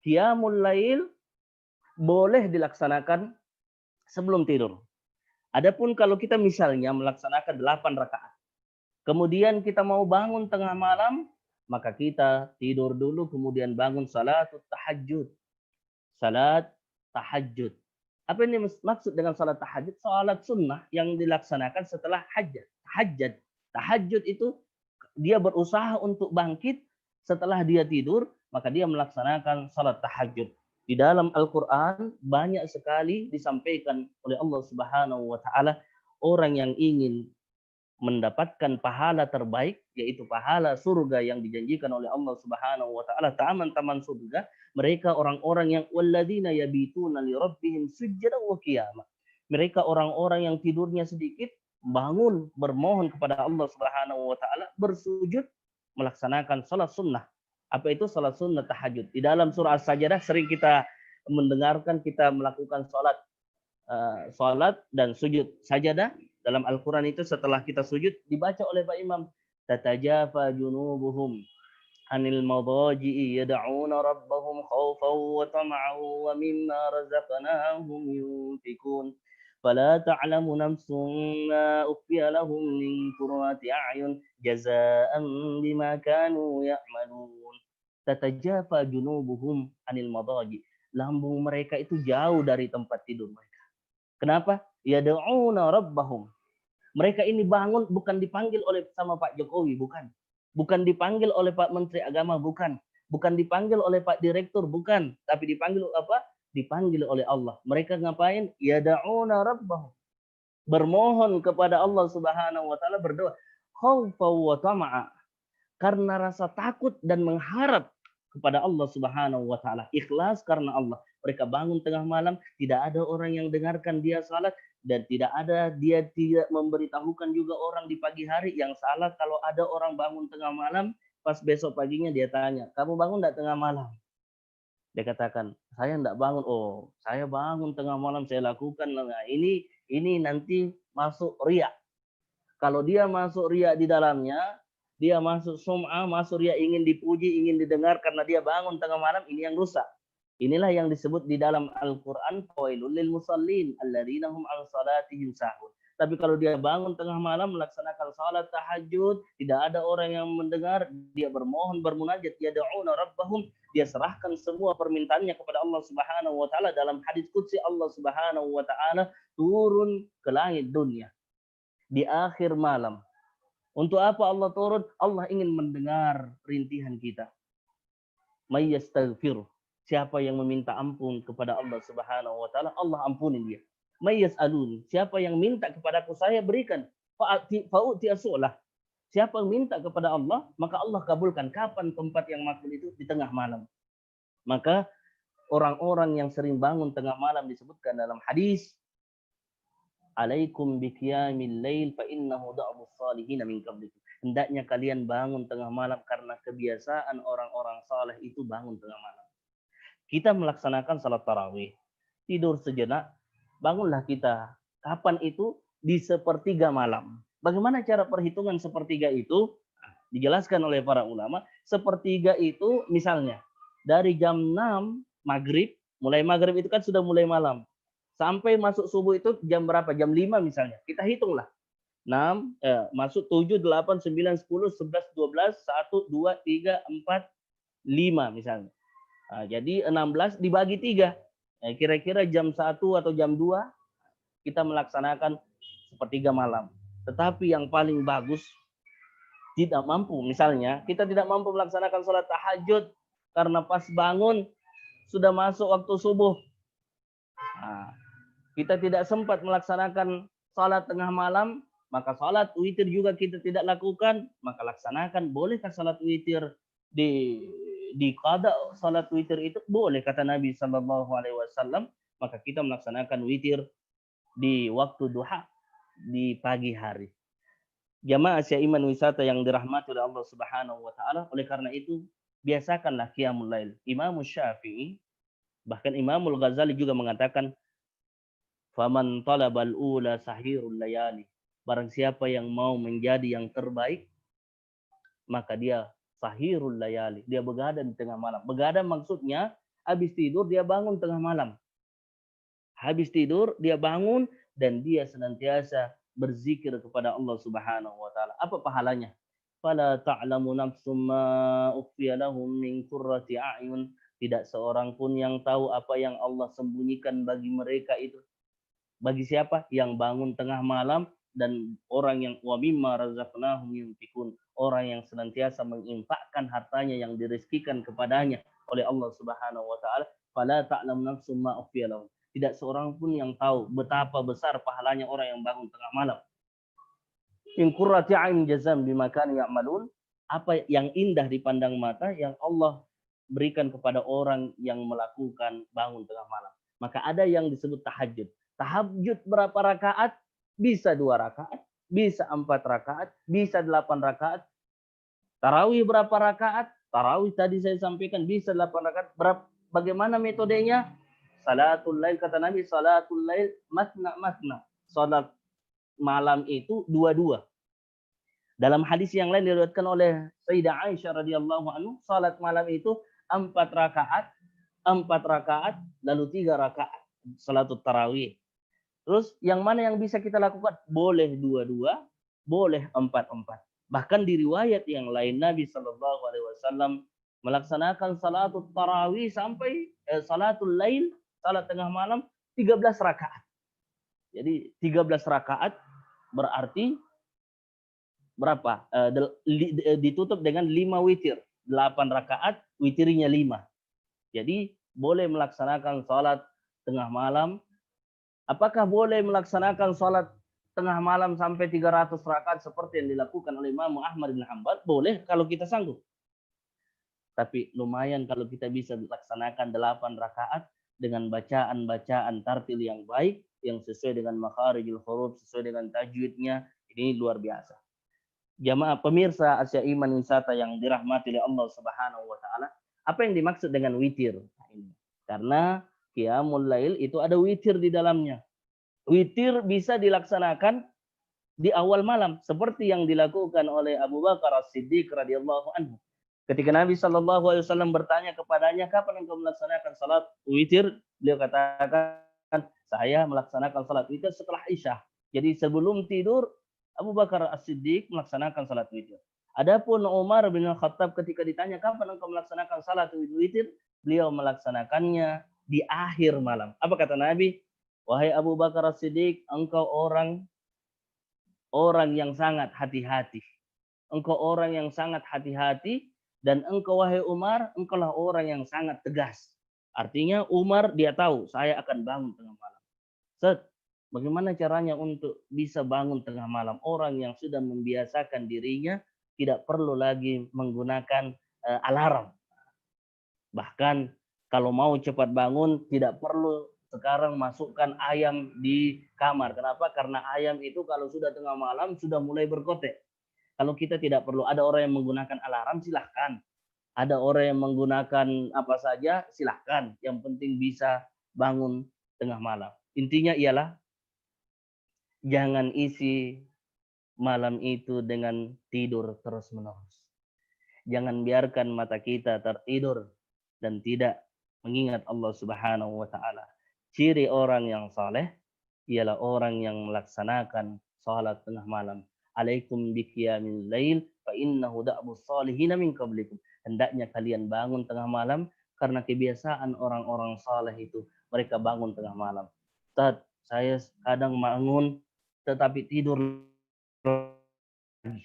Qiyamul lail boleh dilaksanakan sebelum tidur. Adapun kalau kita misalnya melaksanakan 8 rakaat, kemudian kita mau bangun tengah malam, maka kita tidur dulu kemudian bangun salat tahajud. Salat tahajud. Apa ini maksud dengan salat tahajud? Salat sunnah yang dilaksanakan setelah hajat. Tahajud. Tahajud itu dia berusaha untuk bangkit setelah dia tidur, maka dia melaksanakan salat tahajud. Di dalam Al-Quran banyak sekali disampaikan oleh Allah Subhanahu wa Ta'ala orang yang ingin mendapatkan pahala terbaik, yaitu pahala surga yang dijanjikan oleh Allah Subhanahu wa Ta'ala, taman-taman surga. Mereka orang-orang yang walladzina yabituna li rabbihim sujjadan wa qiyama. Mereka orang-orang yang tidurnya sedikit, bangun bermohon kepada Allah Subhanahu wa Ta'ala, bersujud melaksanakan salat sunnah. Apa itu salat sunnah tahajud? Di dalam surah As-Sajdah sering kita mendengarkan kita melakukan salat dan sujud sajadah. Dalam Al-Quran itu setelah kita sujud dibaca oleh Pak Imam, tatajafa junubuhum anil madaji'i yad'una rabbahum khawfan wa tama'an wa mimma razaqnahum yunfikun fala ta'lamu nafsun ma ukhfiya lahum min qurrati a'yun jazaa'an bima kanu ya'malun. Tatajafa junubuhum anil madaji, lambung mereka itu jauh dari tempat tidur mereka. Kenapa? Yad'una rabbahum. Mereka ini bangun bukan dipanggil oleh sama Pak Jokowi, bukan. Bukan dipanggil oleh Pak Menteri Agama, bukan. Bukan dipanggil oleh Pak Direktur, bukan. Tapi dipanggil apa? Dipanggil oleh Allah. Mereka ngapain? Yad'una rabbahum. Bermohon kepada Allah Subhanahu wa Ta'ala, berdoa. Khawfa wa tama'a. Karena rasa takut dan mengharap kepada Allah Subhanahu wa Ta'ala. Ikhlas karena Allah. Mereka bangun tengah malam, tidak ada orang yang dengarkan dia salat, dan dia tidak memberitahukan juga orang di pagi hari yang salah. Kalau ada orang bangun tengah malam, pas besok paginya dia tanya, kamu bangun enggak tengah malam? Dia katakan, saya enggak bangun. Oh, saya bangun tengah malam, saya lakukan. Nah, ini nanti masuk riya. Kalau dia masuk riya di dalamnya, dia masuk sum'ah, masuk riya, ingin dipuji, ingin didengar karena dia bangun tengah malam, ini yang rusak. Inilah yang disebut di dalam Al-Quran, fawailul lil musallin alladzina hum an salatihim sahun. Tapi kalau dia bangun tengah malam melaksanakan salat tahajud, tidak ada orang yang mendengar, dia bermohon, bermunajat, yad'una rabbahum, dia serahkan semua permintaannya kepada Allah Subhanahu wa Ta'ala. Dalam hadis qudsi Allah Subhanahu wa Ta'ala turun ke langit dunia di akhir malam. Untuk apa Allah turun? Allah ingin mendengar rintihan kita. May yastaghfiru. Siapa yang meminta ampun kepada Allah Subhanahu wa Ta'ala, Allah ampuni dia. May yas'alun. Siapa yang minta kepadaku, saya berikan. Fa'uti as-su'lah. Siapa yang minta kepada Allah, maka Allah kabulkan. Kapan tempat yang makbul itu? Di tengah malam. Maka orang-orang yang sering bangun tengah malam disebutkan dalam hadis, alaikum biqiyamil lail fa innahu da'bus salihin min qablikum. Hendaknya kalian bangun tengah malam karena kebiasaan orang-orang saleh itu bangun tengah malam. Kita melaksanakan salat tarawih, tidur sejenak, bangunlah kita. Kapan itu? Di sepertiga malam. Bagaimana cara perhitungan sepertiga itu? Dijelaskan oleh para ulama, sepertiga itu misalnya dari jam 6 maghrib, mulai maghrib itu kan sudah mulai malam. Sampai masuk subuh itu jam berapa? Jam 5 misalnya. Kita hitunglah. 6, masuk 7, 8, 9, 10, 11, 12, 1, 2, 3, 4, 5 misalnya. Nah, jadi 16 dibagi 3. Nah, kira-kira jam 1 atau jam 2 kita melaksanakan sepertiga malam. Tetapi yang paling bagus, tidak mampu. Misalnya, kita tidak mampu melaksanakan sholat tahajud karena pas bangun sudah masuk waktu subuh. Nah, kita tidak sempat melaksanakan sholat tengah malam, maka sholat witir juga kita tidak lakukan, maka laksanakan. Bolehkah sholat witir di qada? Salat witir itu boleh kata Nabi Shallallahu Alaihi Wasallam. Maka kita melaksanakan witir di waktu duha di pagi hari. Jamaah iman wisata yang dirahmati oleh Allah Subhanahu Wa Taala. Oleh karena itu biasakanlah qiyamul lail. Imam Syafi'i, bahkan Imamul Ghazali juga mengatakan, faman talabal ula sahirul layali. Barang siapa yang mau menjadi yang terbaik, maka dia sahirul layali. Dia begadang di tengah malam. Begadang maksudnya Habis tidur dia bangun tengah malam. Habis tidur dia bangun dan dia senantiasa berzikir kepada Allah Subhanahu wa taala. Apa pahalanya? Fala ta'lamu nafsum ma ukhfiya lahum min qurrati a'yun. Tidak seorang pun yang tahu apa yang Allah sembunyikan bagi mereka itu. Bagi siapa? Yang bangun tengah malam dan orang yang wa mimma razaqnahum yunfikun. Orang yang senantiasa menginfakkan hartanya yang dirizkikan kepadanya oleh Allah Subhanahu wa taala. Fala ta'lamu nafsum ma ukhfiya lahum. Tidak seorang pun yang tahu betapa besar pahalanya orang yang bangun tengah malam. In qurrati a'yun jazam bima kanu ya'malun. Apa yang indah dipandang mata yang Allah berikan kepada orang yang melakukan bangun tengah malam. Maka ada yang disebut tahajud. Tahajud berapa rakaat? Bisa 2 rakaat, bisa 4 rakaat, bisa 8 rakaat. Tarawih berapa rakaat? Tarawih tadi saya sampaikan bisa 8 rakaat. Bagaimana metodenya? Salatul lail, kata Nabi, salatul lail masna masna. Salat malam itu 2-2. Dalam hadis yang lain diriwayatkan oleh Sayyidah Aisyah radhiyallahu anhu, salat malam itu 4 rakaat, 4 rakaat, lalu 3 rakaat salatul tarawih. Terus yang mana yang bisa kita lakukan? Boleh 2-2, boleh 4-4. Bahkan di riwayat yang lain Nabi Shallallahu Alaihi Wasallam melaksanakan salatul tarawih sampai salatul lail, salat tengah malam 13 rakaat. Jadi 13 rakaat berarti berapa? Ditutup dengan 5 witir. 8 rakaat, witirnya 5. Jadi boleh melaksanakan salat tengah malam. Apakah boleh melaksanakan salat tengah malam sampai 300 rakaat seperti yang dilakukan oleh Imam Ahmad bin Hanbal? Boleh kalau kita sanggup. Tapi lumayan kalau kita bisa laksanakan 8 rakaat dengan bacaan-bacaan tartil yang baik, yang sesuai dengan makharijul huruf, sesuai dengan tajwidnya. Ini luar biasa. Jamaah pemirsa Asia Iman Wisata yang dirahmati oleh Allah Subhanahu wa taala, apa yang dimaksud dengan witir? Karena Qiyamul Lail itu ada witir di dalamnya. Witir bisa dilaksanakan di awal malam seperti yang dilakukan oleh Abu Bakar As-Siddiq radhiyallahu anhu. Ketika Nabi Shallallahu Alaihi Wasallam bertanya kepadanya, kapan engkau melaksanakan salat witir? Beliau katakan, saya melaksanakan salat witir setelah Isya. Jadi sebelum tidur, Abu Bakar As-Siddiq melaksanakan salat witir. Adapun Umar bin Khattab ketika ditanya, kapan engkau melaksanakan salat witir? Beliau melaksanakannya di akhir malam. Apa kata Nabi? Wahai Abu Bakar As-Siddiq, engkau orang yang sangat hati-hati. Engkau orang yang sangat hati-hati, dan engkau wahai Umar, engkaulah orang yang sangat tegas. Artinya Umar dia tahu saya akan bangun tengah malam. Bagaimana caranya untuk bisa bangun tengah malam? Orang yang sudah membiasakan dirinya tidak perlu lagi menggunakan alarm. Bahkan kalau mau cepat bangun tidak perlu sekarang masukkan ayam di kamar. Kenapa? Karena ayam itu kalau sudah tengah malam sudah mulai berkotek. Kalau kita tidak perlu, ada orang yang menggunakan alarm, silahkan. Ada orang yang menggunakan apa saja, silahkan. Yang penting bisa bangun tengah malam. Intinya ialah jangan isi malam itu dengan tidur terus-menerus. Jangan biarkan mata kita tertidur dan tidak mengingat Allah Subhanahu wa taala. Ciri orang yang saleh ialah orang yang melaksanakan salat tengah malam. Alaikum biqiyamil lail fa innahu da'bus salihin min qablikum. Hendaknya kalian bangun tengah malam karena kebiasaan orang-orang saleh itu mereka bangun tengah malam. Ustaz, saya kadang bangun tetapi tidur lagi.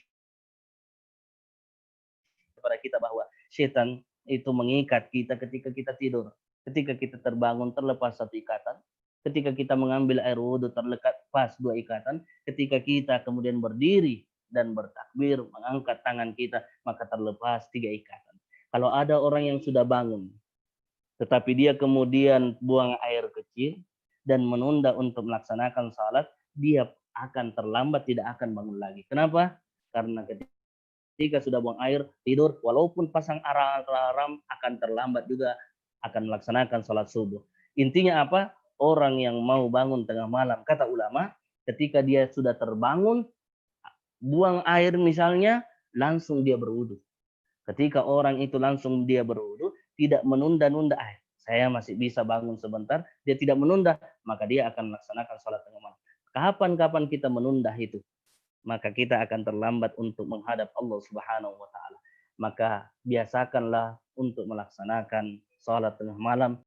Kepada kita bahwa setan itu mengikat kita ketika kita tidur. Ketika kita terbangun terlepas satu ikatan, ketika kita mengambil air wudhu terlepas 2 ikatan, ketika kita kemudian berdiri dan bertakbir mengangkat tangan kita maka terlepas 3 ikatan. Kalau ada orang yang sudah bangun tetapi dia kemudian buang air kecil dan menunda untuk melaksanakan salat, dia akan terlambat, tidak akan bangun lagi. Kenapa? Karena ketika sudah buang air, tidur, walaupun pasang alarm akan terlambat juga akan melaksanakan sholat subuh. Intinya apa? Orang yang mau bangun tengah malam, kata ulama, ketika dia sudah terbangun, buang air misalnya, langsung dia berwudu. Ketika orang itu langsung dia berwudu, tidak menunda-nunda air. saya masih bisa bangun sebentar, dia tidak menunda, maka dia akan melaksanakan sholat tengah malam. Kapan-kapan kita menunda itu, maka kita akan terlambat untuk menghadap Allah Subhanahu wa taala. Maka biasakanlah untuk melaksanakan sholat tengah malam